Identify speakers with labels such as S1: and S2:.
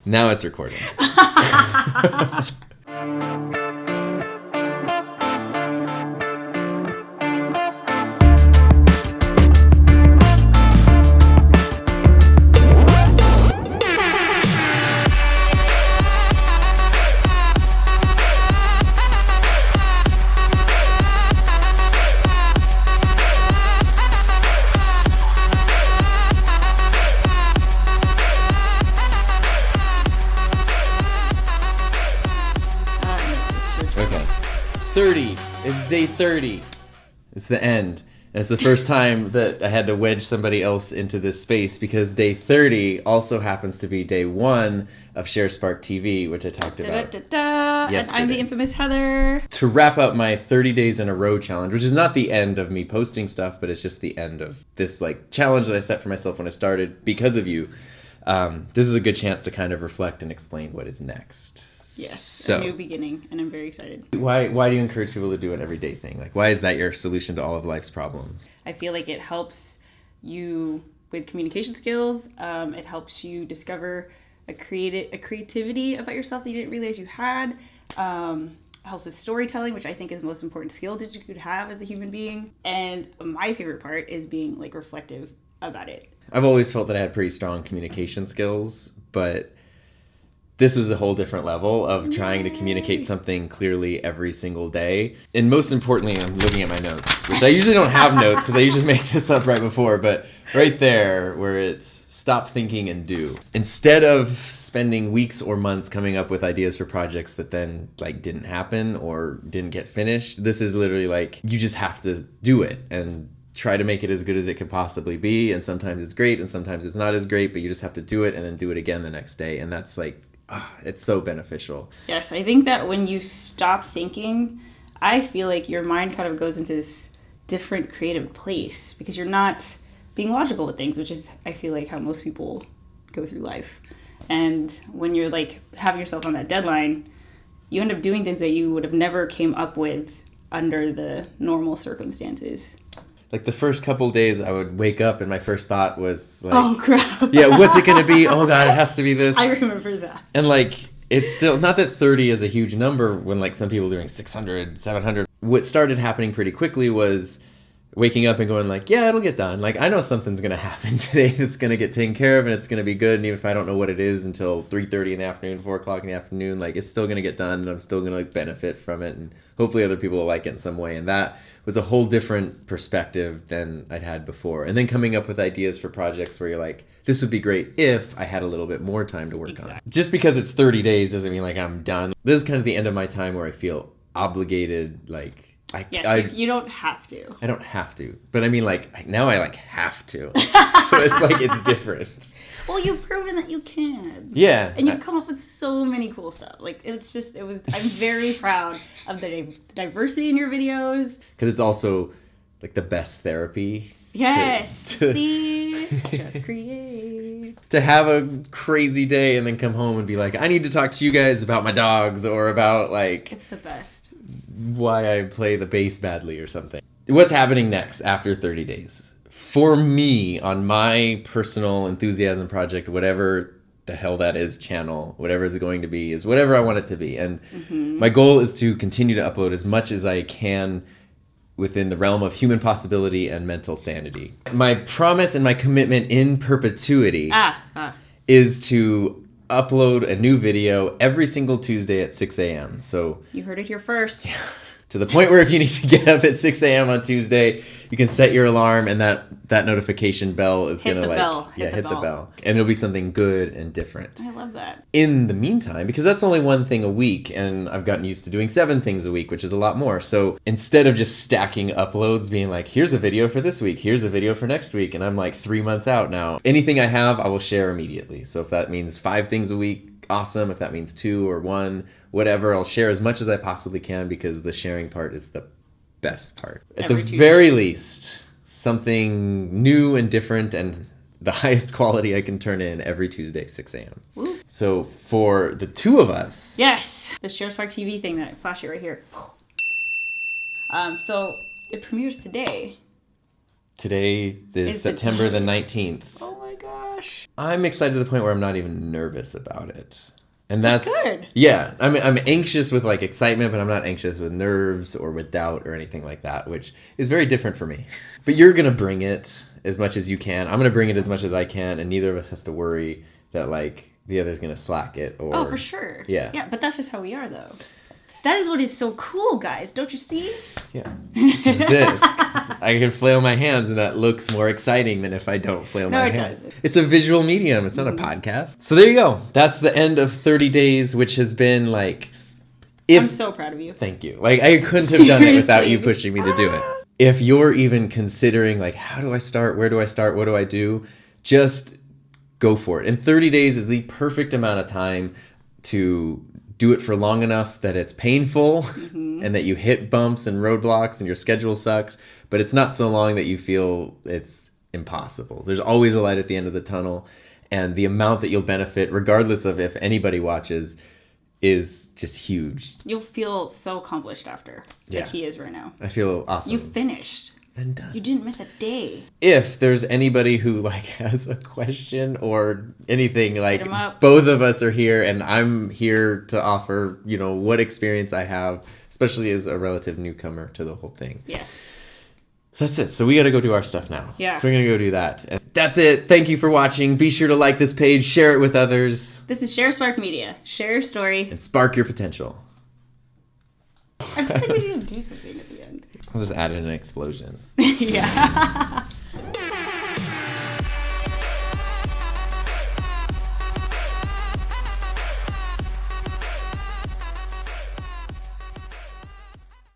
S1: Now it's recording. Okay. 30. It's day 30. It's the end. And it's the first time that I had to wedge somebody else into this space because day 30 also happens to be day 1 of ShareSpark TV, which I talked about yesterday.
S2: And I'm the infamous Heather.
S1: To wrap up my 30 days in a row challenge, which is not the end of me posting stuff, but it's just the end of this challenge that I set for myself when I started because of you. This is a good chance to kind of reflect and explain what is next.
S2: Yes, a new beginning, and I'm very excited.
S1: Why do you encourage people to do an everyday thing? Why is that your solution to all of life's problems?
S2: I feel like it helps you with communication skills. It helps you discover a creativity about yourself that you didn't realize you had. Helps with storytelling, which I think is the most important skill that you could have as a human being. And my favorite part is being reflective about it.
S1: I've always felt that I had pretty strong communication skills, but this was a whole different level of trying to communicate something clearly every single day. And most importantly, I'm looking at my notes, which I usually don't have notes because I usually make this up right before, but right there where it's stop thinking and do. Instead of spending weeks or months coming up with ideas for projects that then didn't happen or didn't get finished, this is literally you just have to do it and try to make it as good as it could possibly be. And sometimes it's great and sometimes it's not as great, but you just have to do it and then do it again the next day. And that's it's so beneficial.
S2: Yes, I think that when you stop thinking, I feel like your mind kind of goes into this different creative place because you're not being logical with things, which is, I feel like, how most people go through life. And when you're having yourself on that deadline, you end up doing things that you would have never came up with under the normal circumstances.
S1: The first couple days I would wake up and my first thought was
S2: oh crap.
S1: Yeah, what's it going to be? Oh God, it has to be this.
S2: I remember that.
S1: And it's still, not that 30 is a huge number when some people are doing 600, 700. What started happening pretty quickly was waking up and going yeah, it'll get done. I know something's going to happen today that's going to get taken care of and it's going to be good. And even if I don't know what it is until 3:30 in the afternoon, 4 o'clock in the afternoon, it's still going to get done and I'm still going to benefit from it. And hopefully other people will like it in some way. And that was a whole different perspective than I'd had before. And then coming up with ideas for projects where you're this would be great if I had a little bit more time to work on. Just because it's 30 days doesn't mean I'm done. This is kind of the end of my time where I feel obligated,
S2: you don't have to.
S1: I don't have to. But I mean, now I have to. So it's different.
S2: Well, you've proven that you can.
S1: Yeah.
S2: And you've come up with so many cool stuff. I'm very proud of the diversity in your videos.
S1: Because it's also the best therapy.
S2: Yes. See? Just create.
S1: To have a crazy day and then come home and be I need to talk to you guys about my dogs or about
S2: It's the best.
S1: Why I play the bass badly or something. What's happening next after 30 days? For me, on my personal enthusiasm project, whatever the hell that is, channel, whatever it's going to be, is whatever I want it to be. And my goal is to continue to upload as much as I can within the realm of human possibility and mental sanity. My promise and my commitment in perpetuity is to upload a new video every single Tuesday at 6 a.m. So
S2: you heard it here first.
S1: To the point where if you need to get up at 6 a.m. on Tuesday, you can set your alarm and that notification bell is going to hit the bell. And it'll be something good and different.
S2: I love that.
S1: In the meantime, because that's only one thing a week and I've gotten used to doing 7 things a week, which is a lot more. So instead of just stacking uploads, being here's a video for this week, here's a video for next week, and I'm 3 months out now, anything I have, I will share immediately. So if that means 5 things a week, awesome. If that means 2 or 1, whatever, I'll share as much as I possibly can because the sharing part is the best part. At the very least, something new and different and the highest quality I can turn in every Tuesday, 6 a.m.
S2: Woo.
S1: So for the 2 of us...
S2: Yes! The ShareSpark TV thing that I flash it right here. So it premieres today.
S1: Today is
S2: Is the
S1: September the
S2: day.
S1: 19th.
S2: Oh my gosh.
S1: I'm excited to the point where I'm not even nervous about it. And that's
S2: good.
S1: Yeah, I'm anxious with like excitement, but I'm not anxious with nerves or with doubt or anything like that, which is very different for me. But you're going to bring it as much as you can. I'm going to bring it as much as I can, and neither of us has to worry that like the other's going to slack it or
S2: Oh, for sure.
S1: Yeah.
S2: Yeah, but that's just how we are, though. That is what is so cool, guys. Don't you see?
S1: Yeah. It's this. 'Cause I can flail my hands, and that looks more exciting than if I don't flail
S2: No,
S1: my
S2: it
S1: hands.
S2: doesn't.
S1: It's a visual medium. It's not a podcast. So there you go. That's the end of 30 days, which has been like...
S2: I'm so proud of you.
S1: Thank you. Like, I couldn't have done it without you
S2: Seriously.
S1: pushing me to do it. If you're even considering, like, how do I start? Where do I start? What do I do? Just go for it. And 30 days is the perfect amount of time to do it for long enough that it's painful and that you hit bumps and roadblocks and your schedule sucks, but it's not so long that you feel it's impossible. There's always a light at the end of the tunnel, and the amount that you'll benefit, regardless of if anybody watches, is just huge.
S2: You'll feel so accomplished after,
S1: Yeah.
S2: like he is right now.
S1: I feel awesome.
S2: You finished.
S1: And done.
S2: You didn't miss a day.
S1: If there's anybody who like has a question or anything, like
S2: 'em up.
S1: both of us are here, and I'm here to offer, what experience I have, especially as a relative newcomer to the whole thing.
S2: Yes.
S1: That's it. So we got to go do our stuff now.
S2: Yeah.
S1: So we're going to go do that. And that's it. Thank you for watching. Be sure to like this page, share it with others,
S2: This is Share Spark Media. Share your story.
S1: and spark your potential.
S2: I feel like we need to do something at the end.
S1: I'll just add in an explosion.
S2: Yeah.